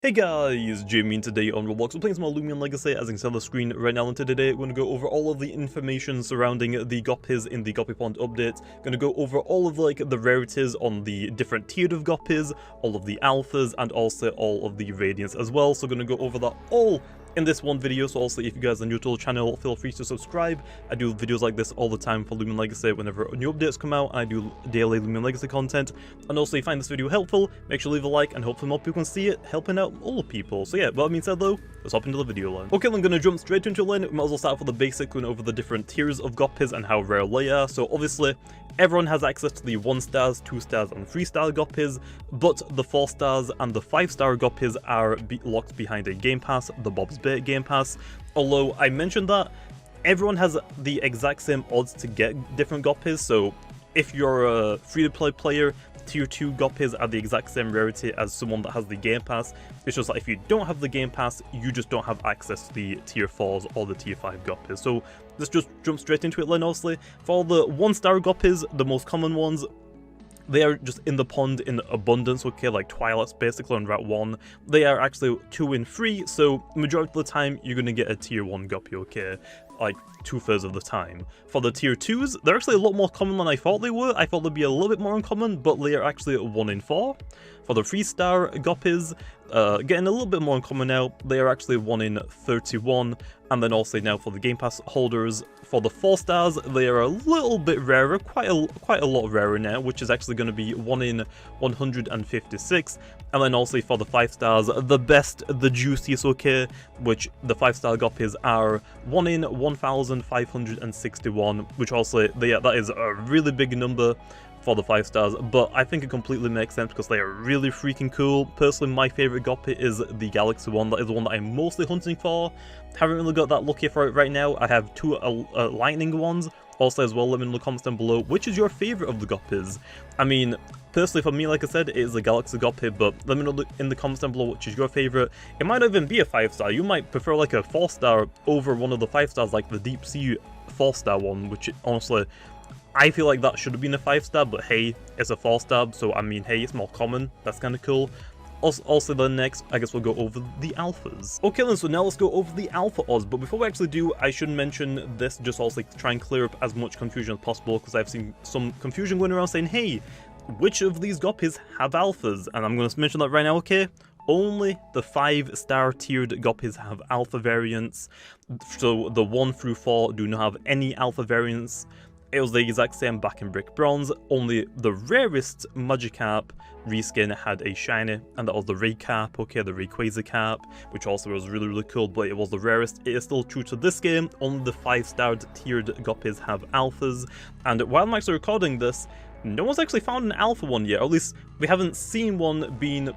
Hey guys, Jamiy, and today on Roblox we're playing some more Loomian Legacy, as you can see on the screen right now, and today we're going to go over all of the information surrounding the Guppies in the Guppy Pond update. Going to go over all of the rarities on the different tier of Guppies, all of the alphas, and also all of the radiance as well. So going to go over that all in this one video. So also, if you guys are new to the channel, feel free to subscribe. I do videos like this all the time for Loomian Legacy whenever new updates come out. I do daily Loomian Legacy content. And also, if you find this video helpful, make sure to leave a like, and hopefully more people can see it, helping out all the people. So yeah, with that being said though, let's hop into the video line. Okay, I'm gonna jump straight into it. We might as well start off with the basic, going over the different tiers of Guppies and how rare they are. So obviously, everyone has access to the 1 stars, 2 stars, and 3 star Guppies, but the 4 stars and the 5 star Guppies are locked behind a game pass, the Bob's Bait game pass. Although I mentioned that everyone has the exact same odds to get different Guppies, so if you're a free-to-play player, tier 2 Guppies are the exact same rarity as someone that has the game pass. It's just that if you don't have the game pass, you just don't have access to the tier 4s or the tier 5 Guppies. So let's just jump straight into it then. Honestly, for all the 1 star Guppies, the most common ones, they are just in the pond in abundance, okay, like Twilight's basically on Route 1. They are actually 2 in 3, so majority of the time you're going to get a tier 1 Guppy, okay, like 2/3 of the time. For the tier 2s, they're actually a lot more common than I thought they were. I thought they'd be a little bit more uncommon, but they are actually 1 in 4. For the 3 star Guppies, getting a little bit more uncommon now, they are actually 1 in 31. And then also now for the Game Pass holders, for the 4 stars, they are a little bit rarer, quite a lot rarer now, which is actually going to be 1 in 156. And then also for the 5 stars, the best, the juiciest, okay, which the 5 star Guppies are 1 in 1561, which also, that is a really big number for the 5 stars, but I think it completely makes sense because they are really freaking cool. Personally, my favorite Guppy is the Galaxy one. That is the one that I'm mostly hunting for. Haven't really got that lucky for it right now. I have 2 lightning ones. Also as well, let me know in the comments down below, which is your favorite of the Guppies? I mean, personally for me, like I said, it is the Galaxy Guppy, but let me know in the comments down below which is your favorite. It might not even be a 5 star. You might prefer like a 4 star over one of the 5 stars, like the Deep Sea 4 star one, which honestly, I feel like that should have been a 5 star, but hey, it's a 4 star, so I mean, hey, it's more common. That's kind of cool. Also then next, I guess we'll go over the alphas. Okay then, so now let's go over the alpha odds, but before we actually do, I should mention this, just also try and clear up as much confusion as possible, because I've seen some confusion going around saying, hey, which of these Guppies have alphas? And I'm going to mention that right now, okay? Only the 5 star tiered Guppies have alpha variants, so the 1 through 4 do not have any alpha variants. It was the exact same back in Brick Bronze, only the rarest Magikarp reskin had a shiny, and that was the Raycarp, okay, the Rayquaza Carp, which also was really cool, but it was the rarest. It is still true to this game, only the 5-starred tiered Guppies have alphas, and while I'm actually recording this, no one's actually found an alpha one yet, or at least we haven't seen one being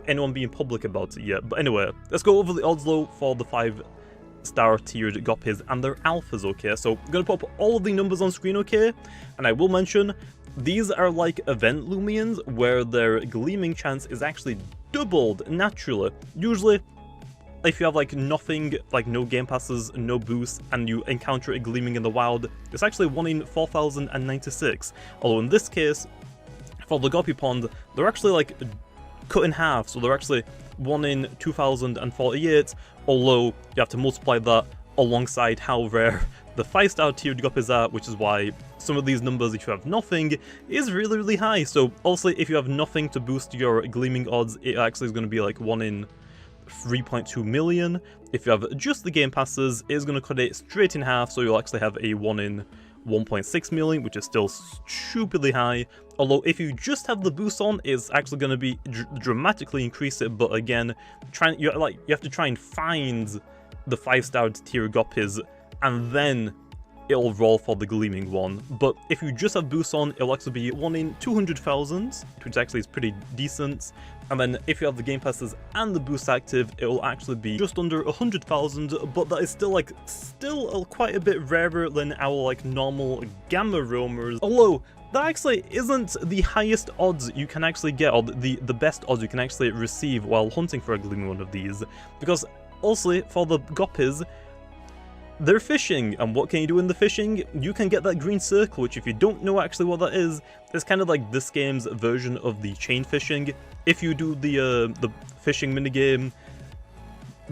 anyone being public about it yet. But anyway, let's go over the odds though for the 5-star tiered Guppies and their alphas, okay? So I'm gonna pop all of the numbers on screen, okay? And I will mention, these are like event Loomians where their gleaming chance is actually doubled naturally. Usually, if you have like nothing, like no game passes, no boosts, and you encounter a gleaming in the wild, it's actually 1 in 4096. Although in this case, for the Goppy Pond, they're actually like cut in half, so they're actually 1 in 2048, although you have to multiply that alongside how rare the 5-star tiered Guppies are, which is why some of these numbers, if you have nothing, is really high. So also, if you have nothing to boost your gleaming odds, it actually is going to be like 1 in 3.2 million. If you have just the game passes, it's going to cut it straight in half, so you'll actually have a 1 in 1.6 million, which is still stupidly high. Although if you just have the boost on, it's actually going to be dramatically increase it. But again, you have to try and find the 5-star tier Guppies, and then it'll roll for the gleaming one. But if you just have boost on, it'll actually be 1 in 200,000, which actually is pretty decent. And then if you have the game passes and the boost active, it will actually be just under 100,000, but that is still quite a bit rarer than our like normal gamma roamers. Although that actually isn't the highest odds you can actually get, or the best odds you can actually receive while hunting for a gleaming one of these, because also for the Guppies, they're fishing, and what can you do in the fishing? You can get that green circle, which if you don't know actually what that is, it's kind of like this game's version of the chain fishing. If you do the fishing minigame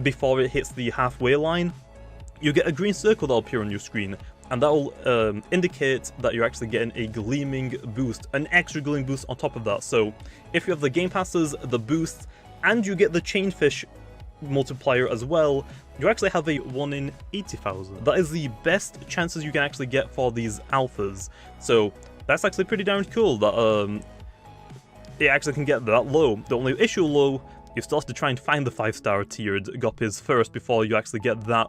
before it hits the halfway line, you get a green circle that'll appear on your screen, and that will indicate that you're actually getting a gleaming boost, an extra gleaming boost on top of that. So if you have the game passes, the boost, and you get the chain fish multiplier as well, you actually have a 1 in 80,000. That is the best chances you can actually get for these alphas. So that's actually pretty darn cool that it actually can get that low. The only issue low, you still have to try and find the 5-star tiered Guppies first before you actually get that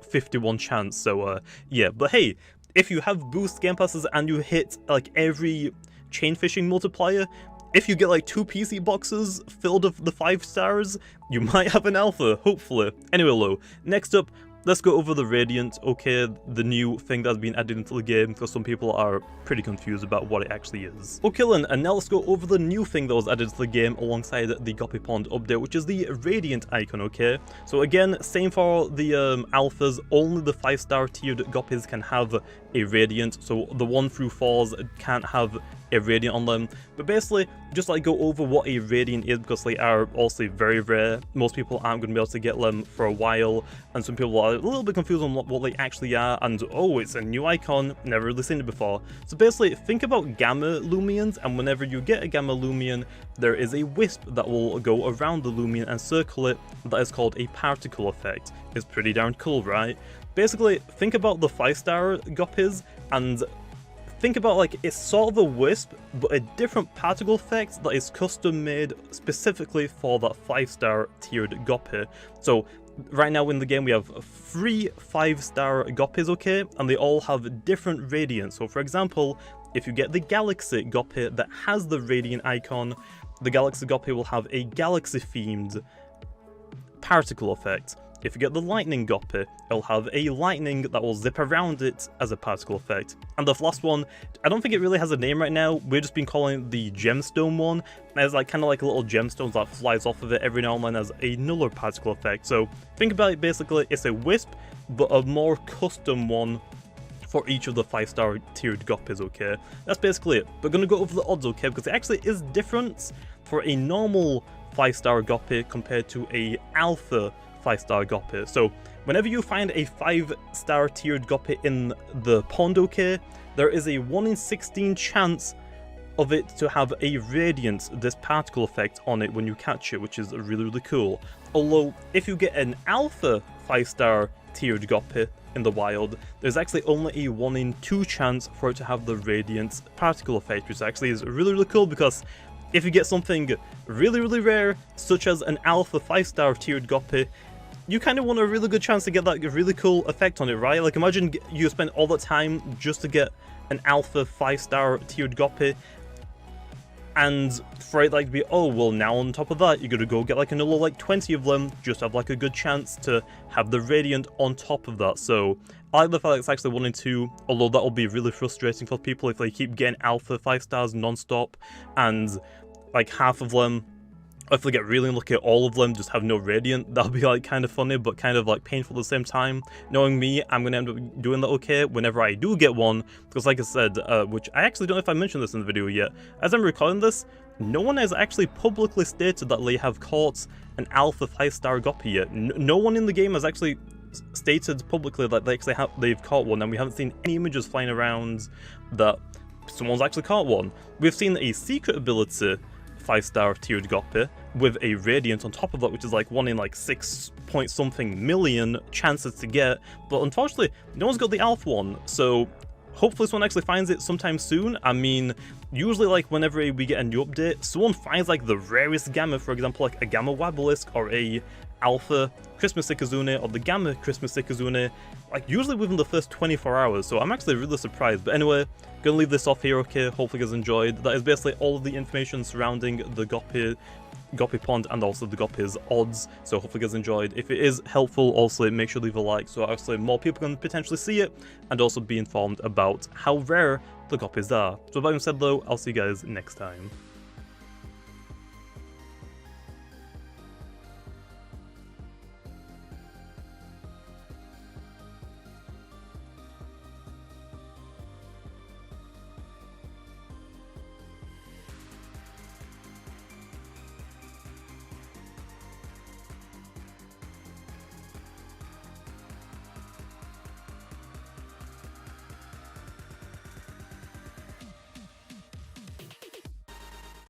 51 chance. So yeah, but hey, if you have boost game passes and you hit like every chain fishing multiplier, if you get like 2 PC boxes filled with the 5 stars, you might have an alpha, hopefully. Anyway, Lo, next up, let's go over the Radiant, okay, the new thing that's been added into the game, because some people are pretty confused about what it actually is. Okay then, and now let's go over the new thing that was added to the game alongside the Guppy Pond update, which is the Radiant icon, okay? So again, same for the alphas, only the 5-star tiered Guppies can have a Radiant, so the 1 through 4s can't have a Radiant on them. But basically, just like go over what a Radiant is, because they are also very rare. Most people aren't going to be able to get them for a while, and some people are a little bit confused on what they actually are, and oh, it's a new icon, never really seen it before. So basically, think about Gamma Loomians, and whenever you get a Gamma Loomian, there is a wisp that will go around the Loomian and circle it, that is called a particle effect. It's pretty darn cool, right? Basically, think about the 5-star Guppies, and think about like it's sort of a wisp, but a different particle effect that is custom made specifically for that 5-star tiered Guppy. So right now in the game we have 3 5-star Guppies, okay, and they all have different radiance. So for example, if you get the Galaxy Guppy that has the Radiant icon, the Galaxy Guppy will have a galaxy themed particle effect. If you get the Lightning Goppy, it'll have a lightning that will zip around it as a particle effect. And the last one, I don't think it really has a name right now, we've just been calling it the Gemstone one. There's like kind of like a little gemstones that flies off of it every now and then as a nuller particle effect. So think about it, basically it's a wisp, but a more custom one for each of the 5-star tiered Guppies, okay? That's basically it. We're going to go over the odds, okay, because it actually is different for a normal 5-star Guppy compared to a alpha 5-star Guppy. So whenever you find a 5-star tiered Guppy in the pond, okay, there is a 1 in 16 chance of it to have a radiance, this particle effect on it when you catch it, which is really, really cool. Although if you get an alpha 5-star tiered Guppy in the wild, there's actually only a 1 in 2 chance for it to have the radiance particle effect, which actually is really, really cool, because if you get something really, really rare, such as an alpha 5-star tiered Guppy, you kind of want a really good chance to get that really cool effect on it, right? Like imagine you spend all that time just to get an alpha 5-star tiered Guppy, and for it like to be, oh well, now on top of that you're gonna go get like another like 20 of them just to have like a good chance to have the Radiant on top of that. So I like the fact that it's actually 1 in 2, although that will be really frustrating for people if they keep getting alpha 5 stars non-stop and like half of them, if they get really unlucky, all of them just have no Radiant. That'll be like kind of funny but kind of like painful at the same time. Knowing me, I'm gonna end up doing that okay whenever I do get one, because like I said, which I actually don't know if I mentioned this in the video yet, as I'm recording this, no one has actually publicly stated that they have caught an alpha 5-star Guppy yet. No one in the game has actually stated publicly that they've caught one, and we haven't seen any images flying around that someone's actually caught one. We've seen a secret ability 5-star tiered Guppy with a Radiant on top of that, which is like 1 in like 6 point something million chances to get, but unfortunately no one's got the alpha one, so hopefully someone actually finds it sometime soon. I mean, usually like whenever we get a new update, someone finds like the rarest Gamma, for example like a Gamma Wabalisk or a Alpha Christmas Ikazune or the Gamma Christmas Ikazune, like usually within the first 24 hours, so I'm actually really surprised. But anyway, gonna leave this off here, okay? Hopefully you guys enjoyed. That is basically all of the information surrounding the Guppy Pond and also the Guppy's odds, so hopefully you guys enjoyed. If it is helpful, also make sure to leave a like so actually more people can potentially see it and also be informed about how rare the Guppies are. So with that being said though, I'll see you guys next time.